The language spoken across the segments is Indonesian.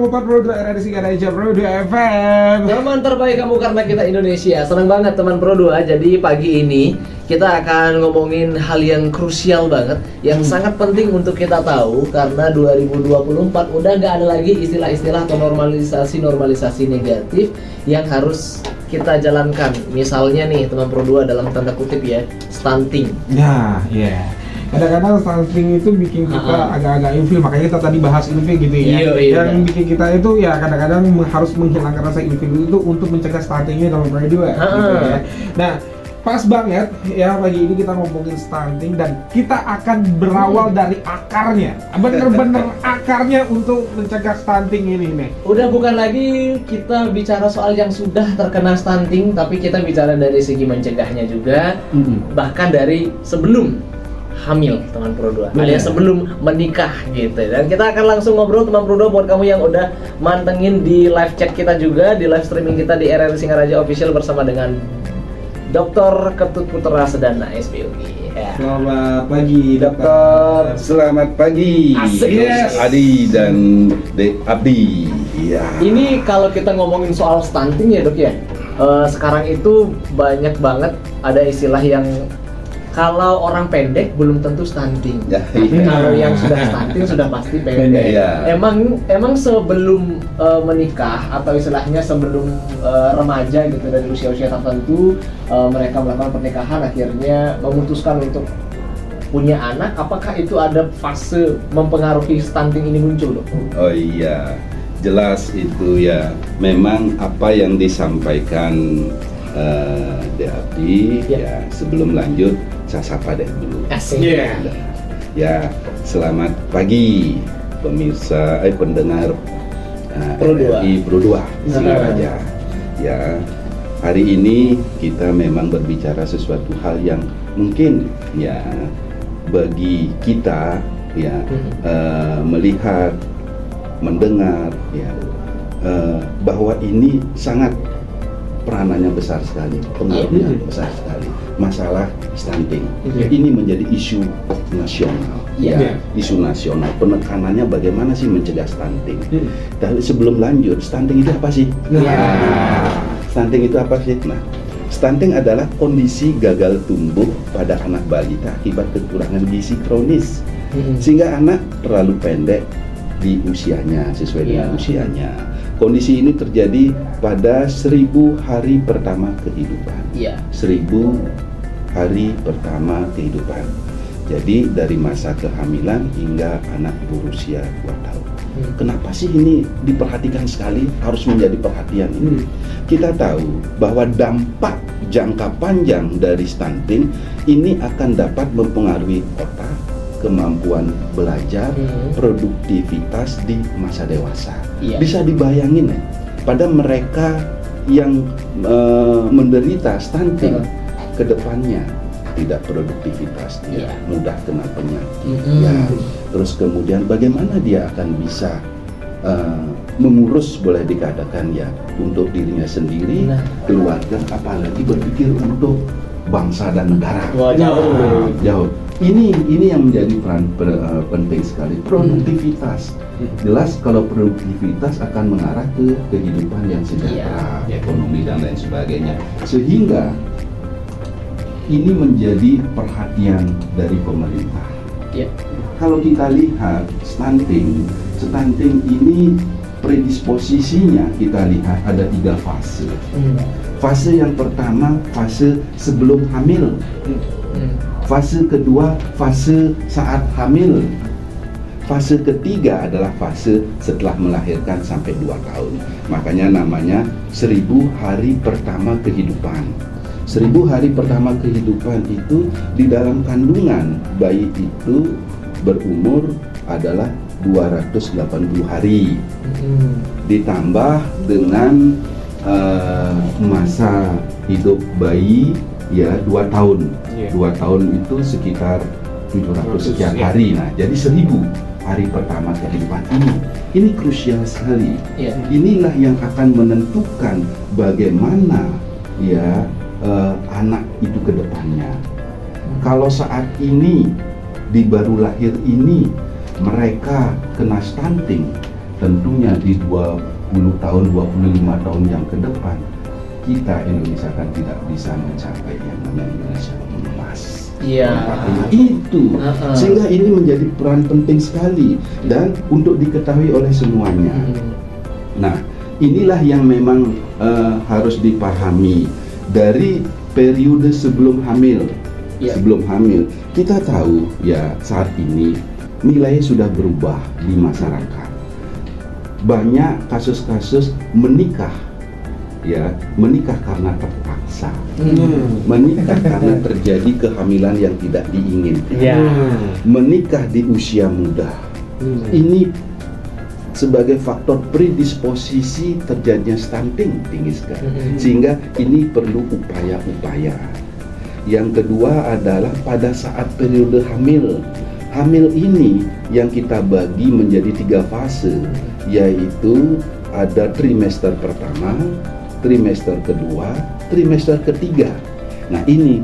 102,4 Pro 2 RRI Singaraja Pro 2 FM. Teman terbaik kamu karena kita Indonesia. Senang banget teman Pro 2. Jadi pagi ini kita akan ngomongin hal yang krusial banget, yang sangat penting untuk kita tahu, karena 2024 udah gak ada lagi istilah-istilah atau normalisasi negatif yang harus kita jalankan. Misalnya nih teman Pro 2 dalam tanda kutip ya, stunting. Nah, ya. Kadang-kadang stunting itu bikin kita agak-agak ilfil, makanya kita tadi bahas ilfil gitu ya. Yang bikin kita itu ya kadang-kadang harus menghilangkan rasa ilfil itu untuk mencegah stuntingnya dalam Pro 2 gitu ya. Nah, pas banget ya pagi ini kita ngomongin stunting dan kita akan berawal dari akarnya, bener-bener akarnya untuk mencegah stunting ini nih. Udah bukan lagi kita bicara soal yang sudah terkena stunting, tapi kita bicara dari segi mencegahnya juga, bahkan dari sebelum hamil teman Pro 2, alias sebelum menikah gitu. Dan kita akan langsung ngobrol teman Pro 2 buat kamu yang udah mantengin di live chat kita juga, di live streaming kita di RRI Singaraja Official bersama dengan Dr. Ketut Putra Sedana SPUGI. Ya. Selamat pagi Dokter. Selamat pagi. Asik. Yes. Adi dan Dek Abdi. Ya. Ini kalau kita ngomongin soal stunting ya dok ya, sekarang itu banyak banget ada istilah yang kalau orang pendek belum tentu stunting, Ya, tapi iya. kalau yang sudah stunting sudah pasti pendek. Iya. Emang sebelum menikah atau istilahnya sebelum remaja gitu, dari usia-usia tertentu mereka melakukan pernikahan akhirnya memutuskan untuk punya anak, apakah itu ada fase mempengaruhi stunting ini muncul dok? Oh iya, jelas itu ya. Memang apa yang disampaikan Dek Abdi ya. Sebelum lanjut saya sapa Dek dulu. Asik. Ya, selamat pagi pemirsa pendengar Pro 2. RRI Pro 2 Singaraja. Ya, hari ini kita memang berbicara sesuatu hal yang mungkin ya bagi kita ya melihat, mendengar ya bahwa ini sangat peranannya besar sekali, pengaruhnya besar sekali. Masalah stunting ini menjadi isu nasional, isu nasional. Penekanannya bagaimana sih mencegah stunting. Tapi sebelum lanjut, stunting itu apa sih? Stunting itu apa sih? Nah, stunting adalah kondisi gagal tumbuh pada anak balita akibat kekurangan gizi kronis, sehingga anak terlalu pendek di usianya, sesuai dengan usianya. Kondisi ini terjadi pada 1000 hari pertama kehidupan. 1000 hari pertama kehidupan. Jadi dari masa kehamilan hingga anak berusia 2 tahun. Kenapa sih ini diperhatikan sekali, harus menjadi perhatian ini? Kita tahu bahwa dampak jangka panjang dari stunting ini akan dapat mempengaruhi otak, kemampuan belajar, produktivitas di masa dewasa. Bisa dibayangin ya, pada mereka yang menderita stunting ke depannya tidak produktivitas, dia mudah kena penyakit. Terus kemudian bagaimana dia akan bisa mengurus, boleh dikatakan ya, untuk dirinya sendiri, keluarga, apalagi berpikir untuk bangsa dan negara. Jauh. Ini yang menjadi peran penting sekali. Produktivitas. Jelas kalau produktivitas akan mengarah ke kehidupan yang sejahtera, ekonomi dan lain sebagainya. Sehingga ini menjadi perhatian dari pemerintah. Kalau kita lihat stunting ini predisposisinya kita lihat ada 3 fase. Fase yang pertama, fase sebelum hamil. Fase kedua, fase saat hamil. Fase ketiga adalah fase setelah melahirkan sampai 2 tahun. Makanya namanya 1000 hari pertama kehidupan. 1000 hari pertama kehidupan itu di dalam kandungan bayi itu berumur adalah 280 hari. Ditambah dengan masa hidup bayi ya 2 tahun. 2 tahun itu sekitar 700 sekian hari. Nah, jadi 1000 hari pertama kehidupan ini krusial sekali. Inilah yang akan menentukan bagaimana ya anak itu ke depannya. Kalau saat ini di baru lahir ini mereka kena stunting, tentunya di 20 tahun, 25 tahun yang ke depan, kita Indonesia kan tidak bisa mencapai yang namanya Indonesia emas. Iya. Itu sehingga ini menjadi peran penting sekali dan untuk diketahui oleh semuanya. Nah, inilah yang memang harus dipahami dari periode sebelum hamil. Sebelum hamil, kita tahu ya saat ini nilainya sudah berubah di masyarakat. Banyak kasus-kasus menikah karena terpaksa, menikah karena terjadi kehamilan yang tidak diinginkan, menikah di usia muda. Ini sebagai faktor predisposisi terjadinya stunting tinggi sekali, sehingga ini perlu upaya-upaya. Yang kedua adalah pada saat periode hamil. Hamil ini yang kita bagi menjadi 3 fase, yaitu ada trimester pertama, trimester kedua, trimester ketiga. Nah ini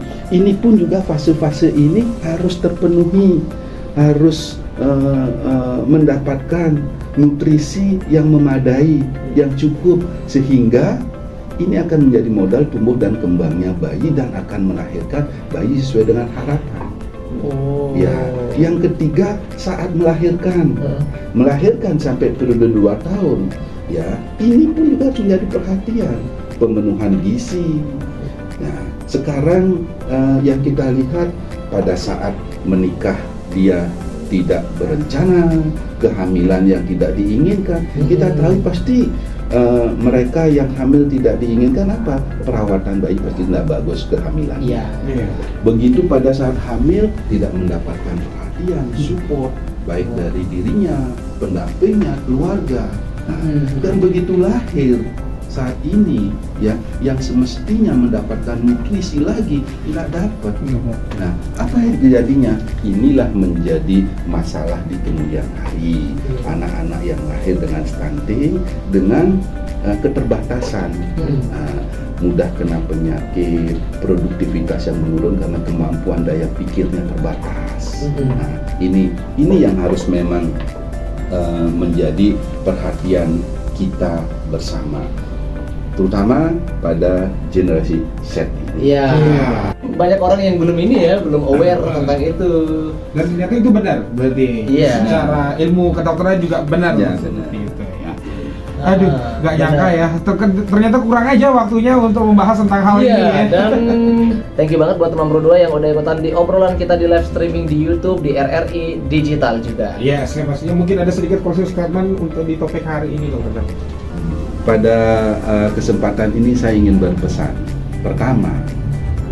pun juga fase-fase ini harus terpenuhi, harus mendapatkan nutrisi yang memadai, yang cukup, sehingga ini akan menjadi modal tumbuh dan kembangnya bayi dan akan melahirkan bayi sesuai dengan harapan. Ya, yang ketiga saat melahirkan sampai periode 2 tahun, ya ini pun juga harus menjadi perhatian, pemenuhan gizi. Nah, sekarang yang kita lihat pada saat menikah dia tidak berencana, kehamilan yang tidak diinginkan, kita tahu pasti mereka yang hamil tidak diinginkan apa? Perawatan bayi pasti tidak bagus kehamilan. Begitu pada saat hamil tidak mendapatkan perhatian, support baik dari dirinya, pendampingnya, keluarga. Nah, dan begitu lahir saat ini ya yang semestinya mendapatkan nutrisi lagi tidak dapat. Nah, apa yang terjadinya? Inilah menjadi masalah di kemudian hari. Anak-anak yang lahir dengan stunting, dengan keterbatasan, mudah kena penyakit, produktivitas yang menurun karena kemampuan daya pikirnya terbatas. Nah, ini yang harus memang menjadi perhatian kita bersama, terutama pada generasi Z ini. Banyak orang yang belum aware tentang itu. Dan ternyata itu benar, berarti secara ilmu kedokteran juga benar seperti itu ya. Aduh, nggak nyangka ya. Ternyata kurang aja waktunya untuk membahas tentang hal ini ya. Dan thank you banget buat teman Pro 2 yang udah ikutan di obrolan kita di live streaming di YouTube, di RRI Digital juga. Yes, pastinya mungkin ada sedikit closing statement untuk di topik hari ini, Dokter. Pada kesempatan ini saya ingin berpesan. Pertama,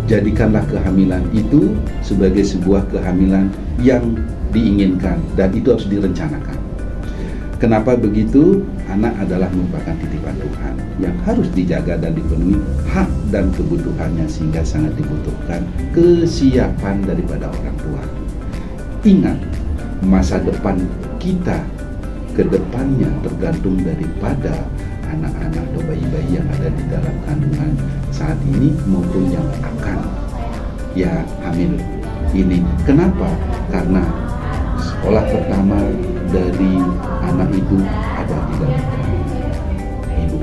jadikanlah kehamilan itu sebagai sebuah kehamilan yang diinginkan dan itu harus direncanakan. Kenapa begitu? Anak adalah merupakan titipan Tuhan yang harus dijaga dan dipenuhi hak dan kebutuhannya, sehingga sangat dibutuhkan kesiapan daripada orang tua. Ingat, masa depan kita ke depannya tergantung daripada anak-anak atau bayi-bayi yang ada di dalam kandungan saat ini maupun yang akan hamil ini. Kenapa? Karena sekolah pertama dari anak itu ada di dalam kandungan ibu.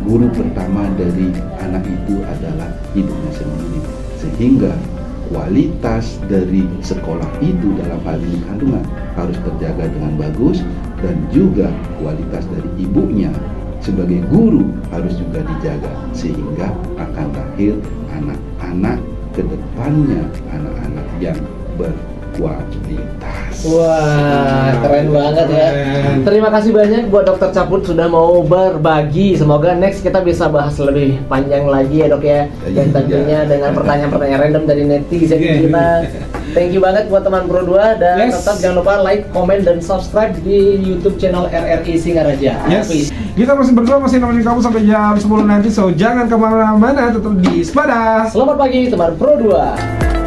Guru pertama dari anak itu adalah ibunya sendiri, sehingga kualitas dari sekolah itu dalam hal ini kandungan harus terjaga dengan bagus, dan juga kualitas dari ibunya sebagai guru harus juga dijaga, sehingga akan lahir anak-anak kedepannya, anak-anak yang berkualitas. Wah, keren banget ya. Terima kasih banyak buat Dokter Caput sudah mau berbagi. Semoga next kita bisa bahas lebih panjang lagi ya, Dok ya. Dan tentunya dengan pertanyaan-pertanyaan random dari netizen kita. Thank you banget buat teman Pro 2, dan tetap jangan lupa like, komen, dan subscribe di YouTube channel RRI Singaraja. Kita masih berdua, masih nemenin kamu sampai jam 10 nanti, so jangan kemana-mana, tetap di Sepadas. Selamat pagi teman Pro 2.